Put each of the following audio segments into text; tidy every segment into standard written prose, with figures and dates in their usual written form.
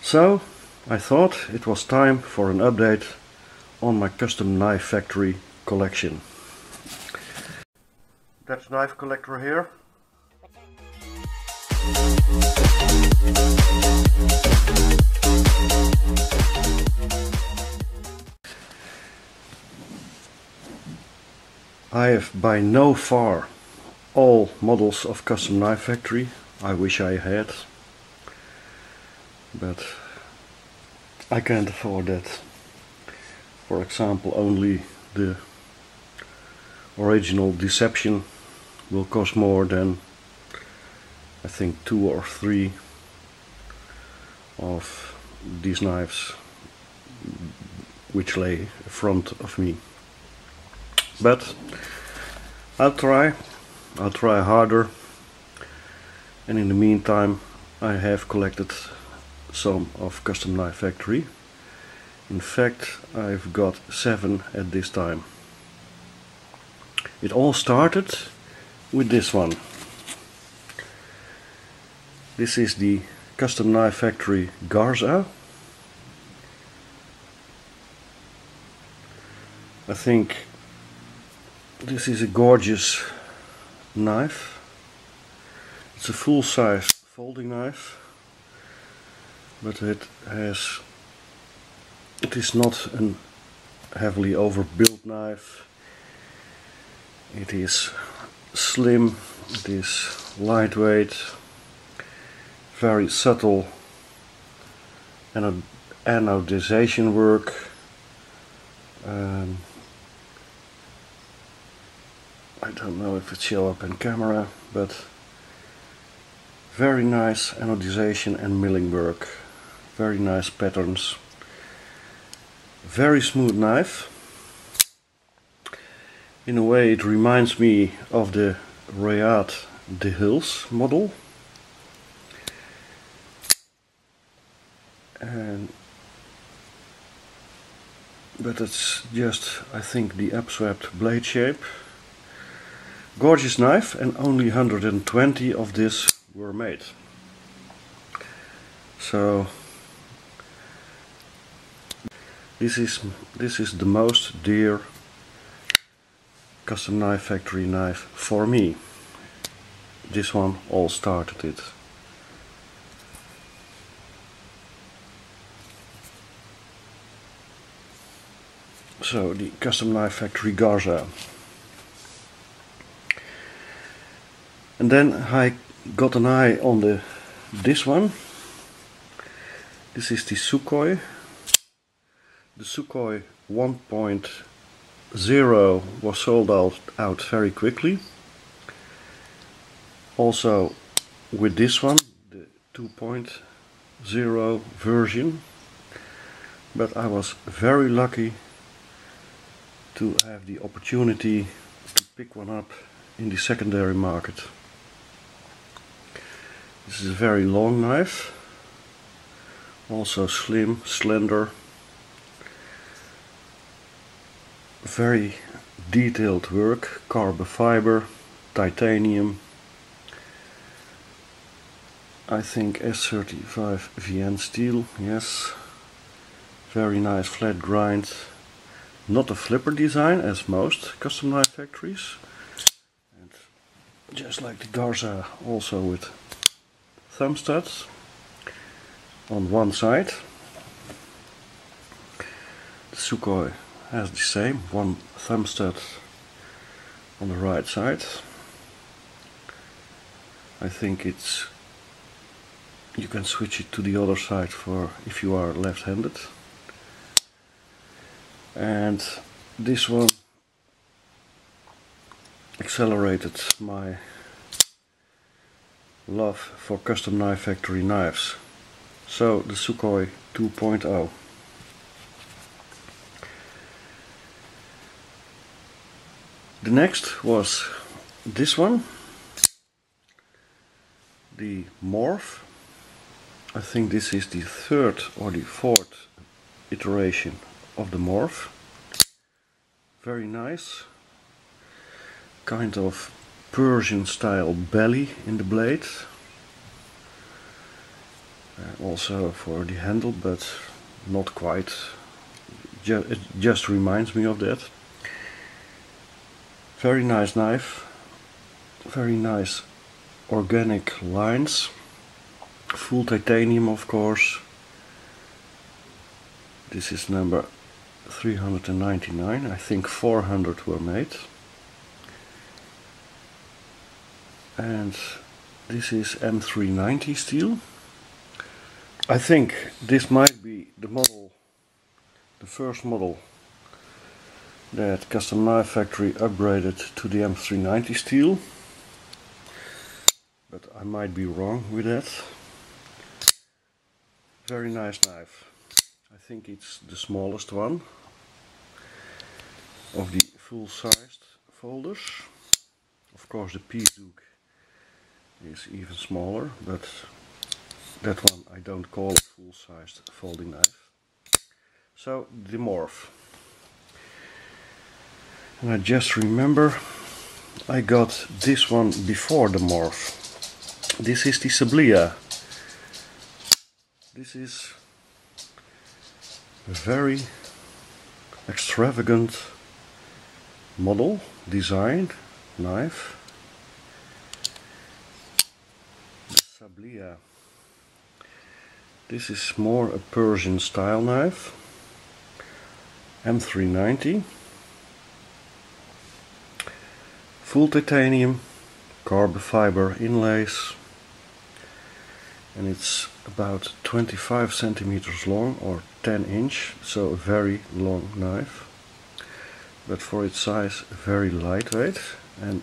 So I thought it was time for an update on my custom knife factory collection. That's knife collector here. I have by no far all models of Custom Knife Factory. I wish I had, but I can't afford that. For example, only the original Deception will cost more than, I think, 2 or 3 of these knives which lay in front of me. But I'll try harder, and in the meantime I have collected some of Custom Knife Factory. In fact, I've got 7 at this time. It all started with this one. This is the Custom Knife Factory Garza. I think this is a gorgeous knife. It's a full-size folding knife, but it is not a heavily overbuilt knife. It is slim, it is lightweight, very subtle anodization work. I don't know if it shows up in camera, but very nice anodization and milling work. Very nice patterns. Very smooth knife. In a way it reminds me of the Rayad de Hills model. But it's just, I think, the upswept blade shape. Gorgeous knife, and only 120 of this were made. So this is the most dear Custom Knife Factory knife for me. This one all started it. So the Custom Knife Factory Garza. And then I got an eye on this one. This is the Sukhoi. The Sukhoi 1.0 was sold out very quickly. Also with this one, the 2.0 version. But I was very lucky to have the opportunity to pick one up in the secondary market. This is a very long knife, also slim, slender, very detailed work, carbon fiber, titanium, I think S35 VN steel, yes, very nice flat grind, not a flipper design as most Custom Knife Factories, and just like the Garza, also with thumb studs on one side. The Sukhoi has the same, one thumb stud on the right side. I think you can switch it to the other side for if you are left-handed. And this one accelerated my love for Custom Knife Factory knives. So the Sukhoi 2.0. The next was this one, the Morph. I think this is the 3rd or the 4th iteration of the Morph. Very nice, kind of Persian style belly in the blade. also for the handle, but not quite. It just reminds me of that. Very nice knife, very nice organic lines, full titanium of course. This is number 399, I think 400 were made. And this is M390 steel. I think this might be the model, the first model that Custom Knife Factory upgraded to the M390 steel, but I might be wrong with that. Very nice knife. I think it's the smallest one of the full-sized folders. Of course the piece hook is even smaller, but that one I don't call a full-sized folding knife. So the Morph. And I just remember I got this one before the Morph. This is the Tsubel. This is a very extravagant model, design, knife. The Tsubel. This is more a Persian style knife. M390. Full titanium, carbon fiber inlays, and it's about 25 centimeters long or 10 inch, so a very long knife, but for its size very lightweight and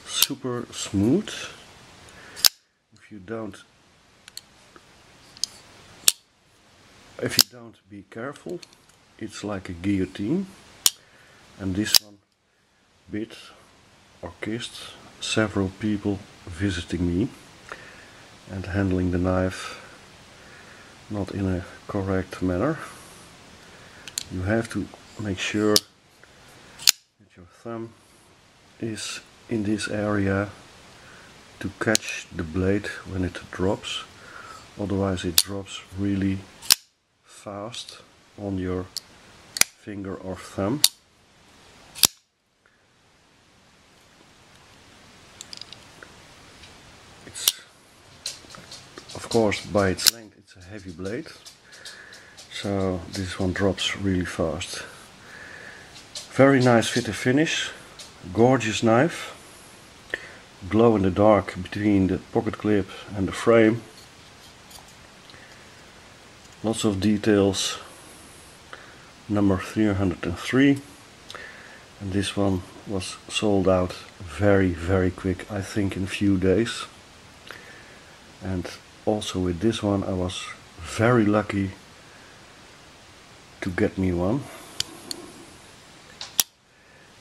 super smooth. If you don't be careful, it's like a guillotine. And this one bit or kissed several people visiting me and handling the knife not in a correct manner. You have to make sure that your thumb is in this area to catch the blade when it drops, otherwise it drops really fast on your finger or thumb. It's, of course, by its length it's a heavy blade, so this one drops really fast. Very nice fit and finish, gorgeous knife, glow in the dark between the pocket clip and the frame. Lots of details. Number 303, and this one was sold out very quick, I think in a few days. And also with this one I was very lucky to get me one.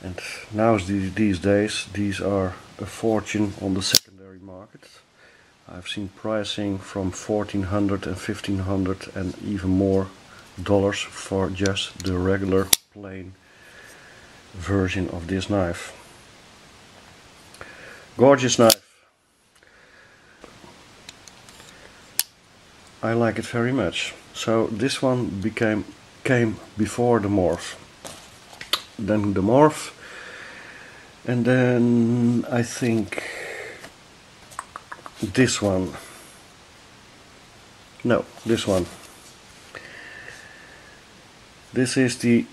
And now these days these are a fortune on the secondary market. I've seen pricing from $1,400 and $1,500 and even more dollars for just the regular plain version of this knife. Gorgeous knife. I like it very much. So this one came before the Morph. Then the Morph, and then I think this one. No, this one. This is the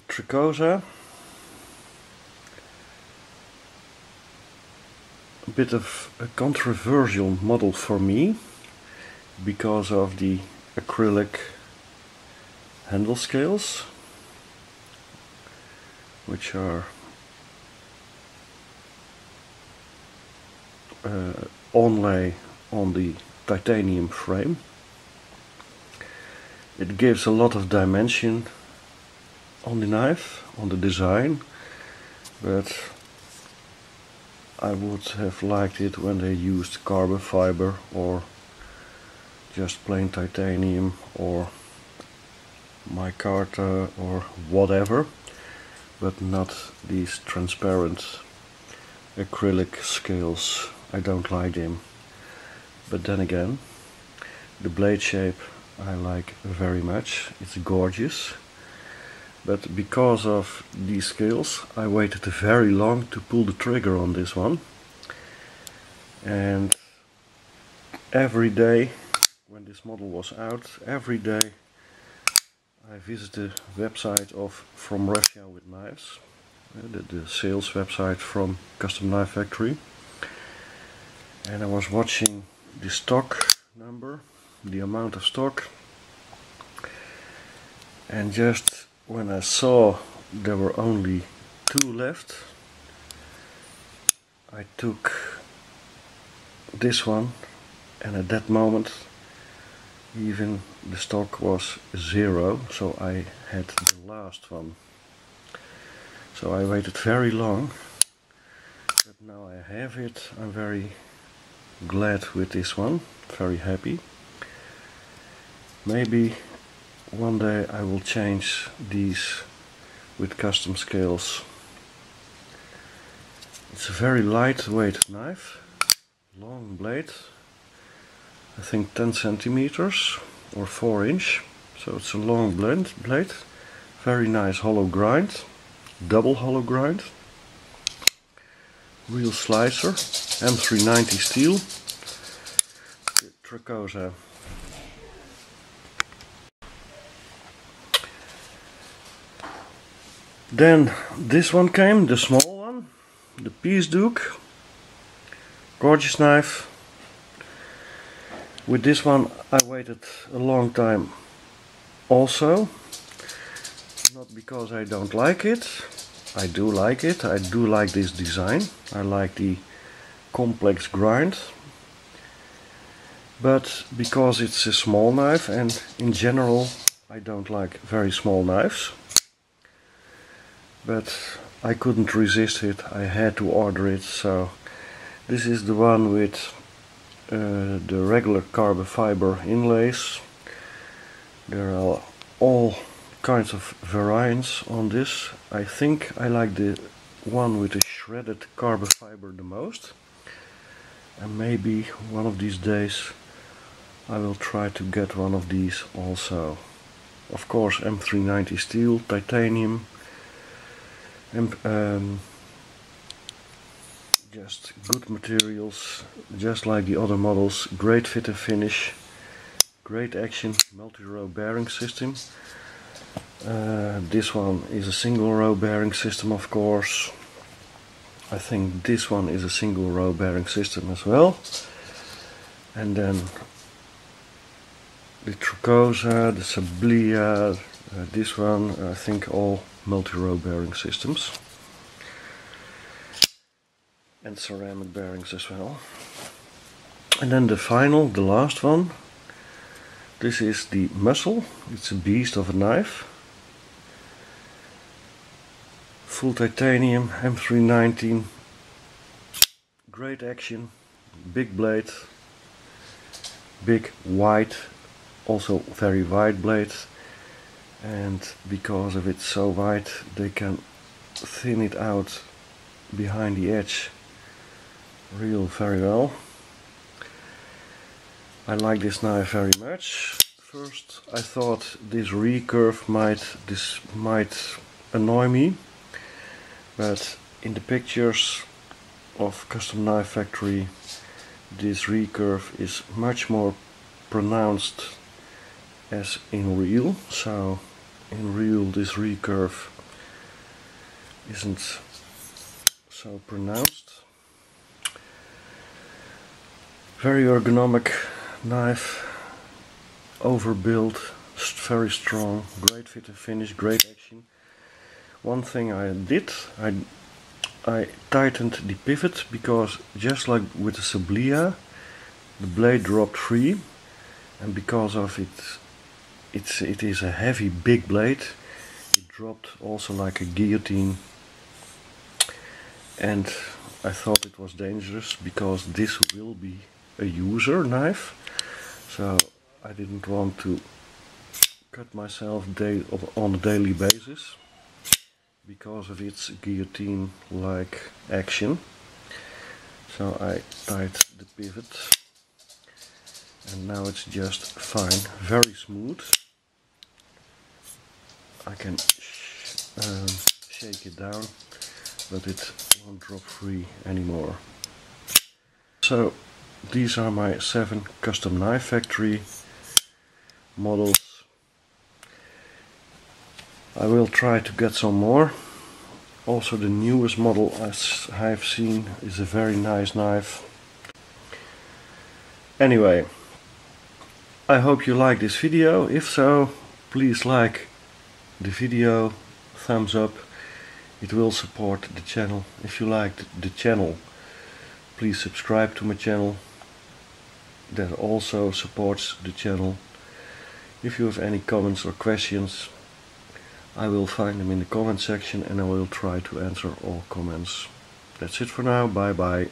Tricosa. A bit of a controversial model for me because of the acrylic handle scales, which are onlay on the titanium frame. It gives a lot of dimension on the knife, on the design, but I would have liked it when they used carbon fiber or just plain titanium or micarta or whatever, but not these transparent acrylic scales. I don't like them. but then again, the blade shape I like very much. It's gorgeous. But because of these scales, I waited very long to pull the trigger on this one. And every day, when this model was out, every day I visited the website of From Russia with Knives, the sales website from Custom Knife Factory. And I was watching the stock number, the amount of stock. And just when I saw there were only 2 left, I took this one, and at that moment even the stock was 0, so I had the last one. So I waited very long, but now I have it. I'm very glad with this one, very happy. Maybe one day I will change these with custom scales. It's a very lightweight knife, long blade, I think 10 centimeters or 4 inch, so it's a long blade, very nice hollow grind, double hollow grind, real slicer, M390 steel, Tricosa. Then this one came, the small one, the Peace Duke, gorgeous knife. With this one I waited a long time also, not because I don't like it, I do like it, I do like this design, I like the complex grind, but because it's a small knife, and in general I don't like very small knives. But I couldn't resist it, I had to order it. So this is the one with the regular carbon fiber inlays. There are all kinds of variants on this. I think I like the one with the shredded carbon fiber the most, and maybe one of these days I will try to get one of these also. Of course, M390 steel, titanium, and just good materials, just like the other models. Great fit and finish, great action, multi-row bearing system. This one is a single row bearing system, of course. I think this one is a single row bearing system as well. And then the Tricosa, the Tsubel, this one, I think all multi-row bearing systems. And ceramic bearings as well. And then the final, the last one. This is the Muscle. It's a beast of a knife. Full titanium, M319. Great action, big blade, big wide, also very wide blade. And because of it's so wide, they can thin it out behind the edge real very well. I like this knife very much. First I thought this recurve might annoy me, but in the pictures of Custom Knife Factory this recurve is much more pronounced as in real. So in real this recurve isn't so pronounced. Very ergonomic knife, overbuilt, very strong, great fit and finish, great action. One thing I did, I tightened the pivot, because just like with the Tsubel, the blade dropped free, and because of it is a heavy big blade, it dropped also like a guillotine. And I thought it was dangerous, because this will be a user knife, so I didn't want to cut myself on a daily basis because of its guillotine like action. So I tied the pivot, and now it's just fine, very smooth. I can shake it down, but it won't drop free anymore. So these are my 7 custom knife factory models. I will try to get some more. Also the newest model as I've seen is a very nice knife. Anyway, I hope you like this video. If so, please like the video, thumbs up. It will support the channel. If you liked the channel, please subscribe to my channel. That also supports the channel. If you have any comments or questions, I will find them in the comment section and I will try to answer all comments. That's it for now. Bye bye.